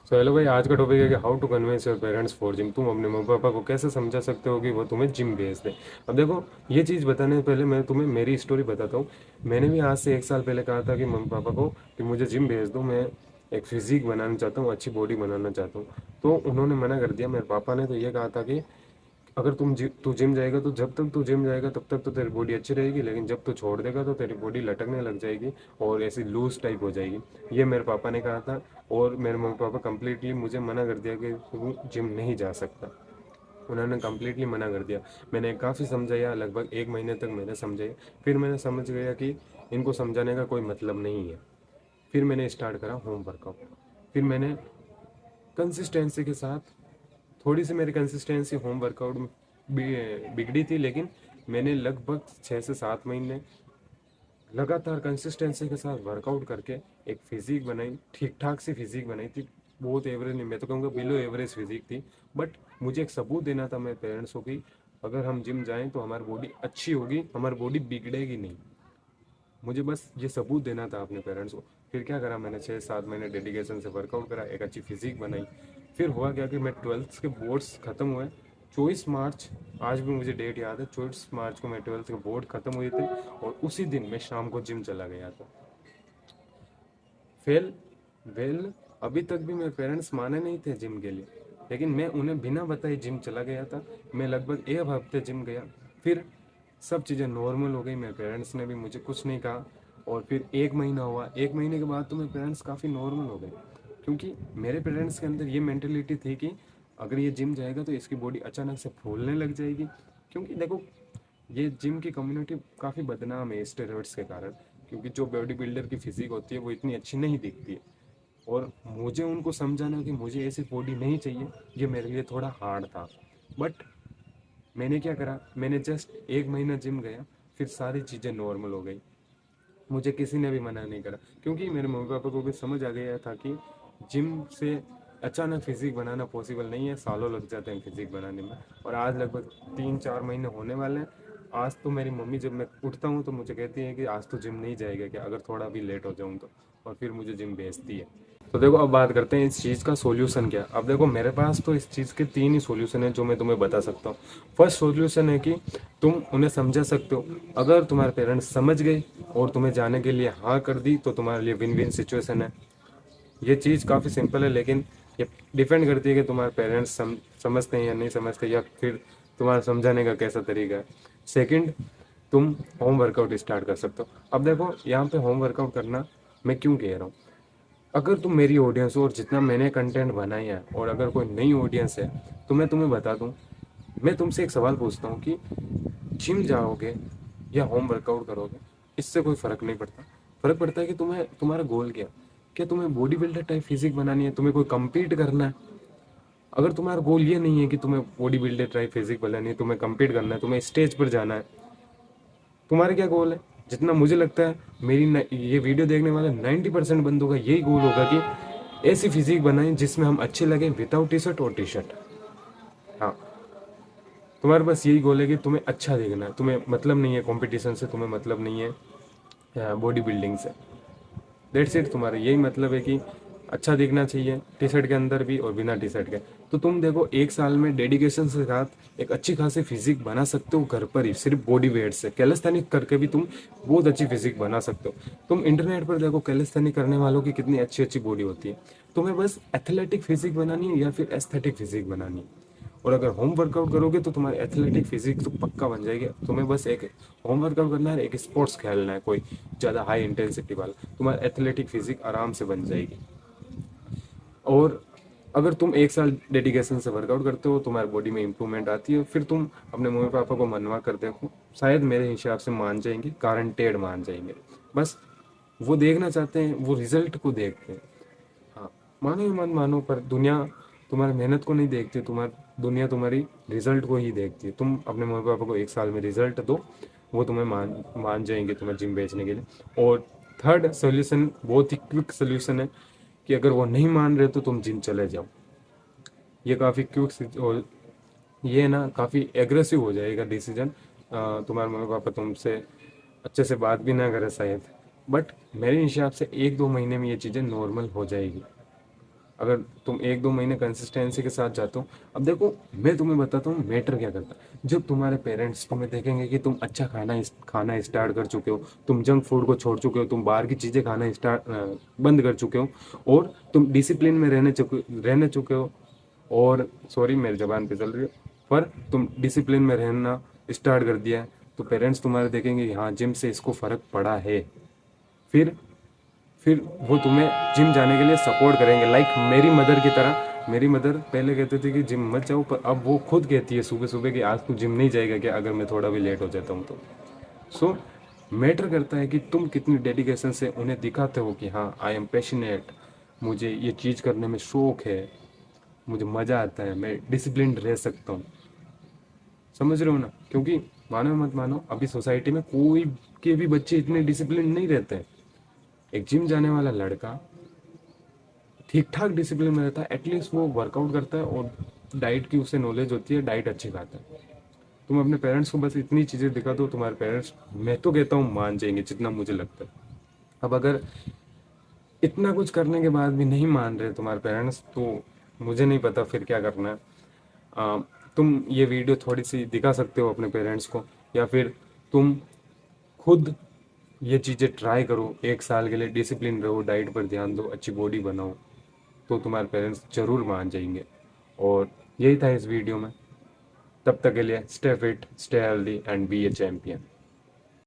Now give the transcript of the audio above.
So hello भाई, आज का टॉपिक है कि how to convince your parents for gym. तुम अपने मम्मी पापा को कैसे समझा सकते हो कि वो तुम्हें जिम भेज दे। अब देखो, ये चीज़ बताने से पहले मैं तुम्हें मेरी स्टोरी बताता हूँ। मैंने भी आज से 1 साल पहले कहा था कि मम्मी पापा को कि मुझे जिम भेज दो, मैं एक फिजिक बनाना चाहता हूँ, अच्छी बॉडी बनाना चाहता हूँ। तो उन्होंने मना कर दिया। मेरे पापा ने तो ये कहा था कि अगर तू जिम जाएगा तो जब तक तू जिम जाएगा तब तक तो तेरी बॉडी अच्छी रहेगी, लेकिन जब तू छोड़ देगा तो तेरी बॉडी लटकने लग जाएगी और ऐसी लूज टाइप हो जाएगी। ये मेरे पापा ने कहा था। और मेरे मम्मी पापा कंप्लीटली मुझे मना कर दिया कि तू जिम नहीं जा सकता। उन्होंने कंप्लीटली मना कर दिया। मैंने काफ़ी समझाया, लगभग 1 महीने तक मैंने समझाया। फिर मैंने समझ गया कि इनको समझाने का कोई मतलब नहीं है। फिर मैंने स्टार्ट करा होम वर्कआउट। फिर मैंने कंसिस्टेंसी के साथ, थोड़ी सी मेरी कंसिस्टेंसी होम वर्कआउट में बिगड़ी थी, लेकिन मैंने लगभग 6 से 7 महीने लगातार कंसिस्टेंसी के साथ वर्कआउट करके एक फिजिक बनाई, ठीक ठाक सी फिजिक बनाई थी। बहुत एवरेज नहीं, मैं तो कहूँगा बिलो एवरेज फिजिक थी। बट मुझे एक सबूत देना था मेरे पेरेंट्स को कि अगर हम जिम जाएं तो हमारी बॉडी अच्छी होगी, हमारी बॉडी बिगड़ेगी नहीं। मुझे बस ये सबूत देना था अपने पेरेंट्स को। फिर क्या करा, मैंने 6 7 महीने डेडिकेशन से वर्कआउट करा, एक अच्छी फिजिक बनाई। फिर हुआ क्या कि मैं 12th के बोर्ड्स ख़त्म हुए 24 मार्च, आज भी मुझे डेट याद है, 24 मार्च को मैं 12th के बोर्ड ख़त्म हुए थे। और उसी दिन मैं शाम को जिम चला गया था। फेल वेल, अभी तक भी मेरे पेरेंट्स माने नहीं थे जिम के लिए, लेकिन मैं उन्हें बिना बताए जिम चला गया था। मैं लगभग 1 हफ्ते जिम गया। फिर सब चीज़ें नॉर्मल हो गई, मेरे पेरेंट्स ने भी मुझे कुछ नहीं कहा। और फिर 1 महीना हुआ, 1 महीने के बाद तो मेरे पेरेंट्स काफ़ी नॉर्मल हो गए, क्योंकि मेरे पेरेंट्स के अंदर ये मैंटेलिटी थी कि अगर ये जिम जाएगा तो इसकी बॉडी अचानक से फूलने लग जाएगी। क्योंकि देखो, ये जिम की कम्युनिटी काफ़ी बदनाम है स्टेरॉइड्स के कारण, क्योंकि जो बॉडी बिल्डर की फिजिक होती है वो इतनी अच्छी नहीं दिखती है। और मुझे उनको समझाना कि मुझे ऐसी बॉडी नहीं चाहिए, ये मेरे लिए थोड़ा हार्ड था। बट मैंने क्या करा, मैंने जस्ट 1 महीना जिम गया, फिर सारी चीज़ें नॉर्मल हो गई। मुझे किसी ने भी मना नहीं करा, क्योंकि मेरे मम्मी पापा को भी समझ आ गया था कि जिम से अचानक फिजिक बनाना पॉसिबल नहीं है, सालों लग जाते हैं फिजिक बनाने में। और आज लगभग 3 4 महीने होने वाले हैं। आज तो मेरी मम्मी जब मैं उठता हूँ तो मुझे कहती है कि आज तो जिम नहीं जाएगा क्या, अगर थोड़ा भी लेट हो जाऊँ तो। और फिर मुझे जिम भेजती है। तो देखो, अब बात करते हैं इस चीज़ का सॉल्यूशन क्या। अब देखो, मेरे पास तो इस चीज़ के 3 ही सॉल्यूशन है जो मैं तुम्हें बता सकता हूँ। फर्स्ट सॉल्यूशन है कि तुम उन्हें समझा सकते हो। अगर तुम्हारे पेरेंट्स समझ गए और तुम्हें जाने के लिए हाँ कर दी तो तुम्हारे लिए विन विन सिचुएशन है। ये चीज़ काफ़ी सिंपल है, लेकिन ये डिपेंड करती है कि तुम्हारे पेरेंट्स समझते हैं या नहीं समझते, या फिर तुम्हारा समझाने का कैसा तरीका है। सेकंड, तुम होम वर्कआउट स्टार्ट कर सकते हो। अब देखो, यहाँ पे होम वर्कआउट करना मैं क्यों कह रहा हूँ। अगर तुम मेरी ऑडियंस हो और जितना मैंने कंटेंट बनाया है, और अगर कोई नई ऑडियंस है, तो मैं तुम्हें बता दूं, मैं तुमसे एक सवाल पूछता हूँ कि जिम जाओगे या होम वर्कआउट करोगे, इससे कोई फ़र्क नहीं पड़ता। फ़र्क पड़ता है कि तुम्हें तुम्हारा गोल क्या तुम्हें बॉडी बिल्डर टाइप फिजिक बनानी है, तुम्हें कोई compete करना है। अगर तुम्हारा गोल ये नहीं है कि तुम्हें बॉडी बिल्डर टाइप फिजिक बनानी है, तुम्हें compete करना है, तुम्हें स्टेज पर जाना है, तुम्हारा क्या गोल है। जितना मुझे लगता है, ये वीडियो देखने वाले 90% बंदों का यही गोल होगा कि ऐसी फिजिक बनाएं जिसमें हम अच्छे लगें, विदाउट टी शर्ट और टी शर्ट। हाँ, तुम्हारे पास यही गोल है कि तुम्हें अच्छा दिखना है, तुम्हें मतलब नहीं है कंपटीशन से, तुम्हें मतलब नहीं है बॉडी बिल्डिंग से। दैट्स इट, तुम्हारा यही मतलब है कि अच्छा दिखना चाहिए, टी शर्ट के अंदर भी और बिना टी शर्ट के। तो तुम देखो, 1 साल में डेडिकेशन के साथ एक अच्छी खासी फिजिक बना सकते हो घर पर ही, सिर्फ बॉडी वेट से। कैलिस्थेनिक करके भी तुम बहुत अच्छी फिजिक बना सकते हो। तुम इंटरनेट पर देखो कैलिस्थेनिक करने वालों की कितनी अच्छी अच्छी बॉडी होती है। तुम्हें बस एथलेटिक फिजिक बनानी है या फिर एस्थेटिक फिजिक बनानी है। और अगर होम वर्कआउट करोगे तो तुम्हारी एथलेटिक फिजिक तो पक्का बन जाएगी। तुम्हें बस एक होम वर्कआउट करना है, एक स्पोर्ट्स खेलना है कोई ज़्यादा हाई इंटेंसिटी वाला, तुम्हारी एथलेटिक फिजिक आराम से बन जाएगी। और अगर तुम 1 साल डेडिकेशन से वर्कआउट करते हो, तुम्हारी बॉडी में इंप्रूवमेंट आती है, फिर तुम अपने मम्मी पापा को मनवा कर देखो, शायद मेरे हिसाब से मान जाएंगे, गारंटेड मान जाएंगे। बस वो देखना चाहते हैं, वो रिजल्ट को देखते हैं। हाँ, मानो या मत मानो, पर दुनिया तुम्हारी मेहनत को नहीं देखती, दुनिया तुम्हारी रिजल्ट को ही देखती है। तुम अपने मम्मी पापा को 1 साल में रिजल्ट दो, वो तुम्हें मान मान जाएंगे तुम्हें जिम बेचने के लिए। और थर्ड सोल्यूशन बहुत ही क्विक सोल्यूशन है कि अगर वो नहीं मान रहे तो तुम जिम चले जाओ। ये काफ़ी क्विक, और ये ना काफ़ी एग्रेसिव हो जाएगा डिसीजन। तुम्हारे मम्मी पापा तुमसे अच्छे से बात भी ना करें शायद, बट मेरे हिसाब से 1 2 महीने में ये चीज़ें नॉर्मल हो जाएगी। अगर तुम 1-2 महीने कंसिस्टेंसी के साथ जाते हो। अब देखो, मैं तुम्हें बताता हूँ मैटर क्या करता है। जब तुम्हारे पेरेंट्स तुम्हें देखेंगे कि तुम अच्छा खाना स्टार्ट कर चुके हो, तुम जंक फूड को छोड़ चुके हो, तुम बाहर की चीज़ें खाना बंद कर चुके हो, और तुम डिसिप्लिन में रहने चुके हो, और सॉरी मेरी जबान पे चल रही है, पर तुम डिसिप्लिन में रहना स्टार्ट कर दिया है, तो पेरेंट्स तुम्हारे देखेंगे कि हाँ जिम से इसको फ़र्क पड़ा है। फिर फिर वो तुम्हें जिम जाने के लिए सपोर्ट करेंगे, लाइक मेरी मदर की तरह। मेरी मदर पहले कहते थे कि जिम मत जाओ, पर अब वो खुद कहती है सुबह सुबह कि आज तू जिम नहीं जाएगा क्या, अगर मैं थोड़ा भी लेट हो जाता हूँ तो। सो मैटर करता है कि तुम कितनी डेडिकेशन से उन्हें दिखाते हो कि हाँ आई एम पैशनेट, मुझे ये चीज़ करने में शौक है, मुझे मज़ा आता है, मैं डिसिप्लिन रह सकता हूँ। समझ रहे हो ना? क्योंकि मानो मत मानो, अभी सोसाइटी में कोई के भी बच्चे इतने डिसिप्लिन नहीं रहते हैं। एक जिम जाने वाला लड़का ठीक ठाक डिसिप्लिन में रहता है, एटलीस्ट वो वर्कआउट करता है और डाइट की उसे नॉलेज होती है, डाइट अच्छी खाता है। तुम अपने पेरेंट्स को बस इतनी चीज़ें दिखा दो, तुम्हारे पेरेंट्स मैं तो कहता हूँ मान जाएंगे, जितना मुझे लगता है। अब अगर इतना कुछ करने के बाद भी नहीं मान रहे तुम्हारे पेरेंट्स, तो मुझे नहीं पता फिर क्या करना है। आ, तुम ये वीडियो थोड़ी सी दिखा सकते हो अपने पेरेंट्स को, या फिर तुम खुद ये चीज़ें ट्राई करो, 1 साल के लिए डिसिप्लिन रहो, डाइट पर ध्यान दो, अच्छी बॉडी बनाओ, तो तुम्हारे पेरेंट्स ज़रूर मान जाएंगे। और यही था इस वीडियो में। तब तक के लिए stay fit, stay healthy and be a champion.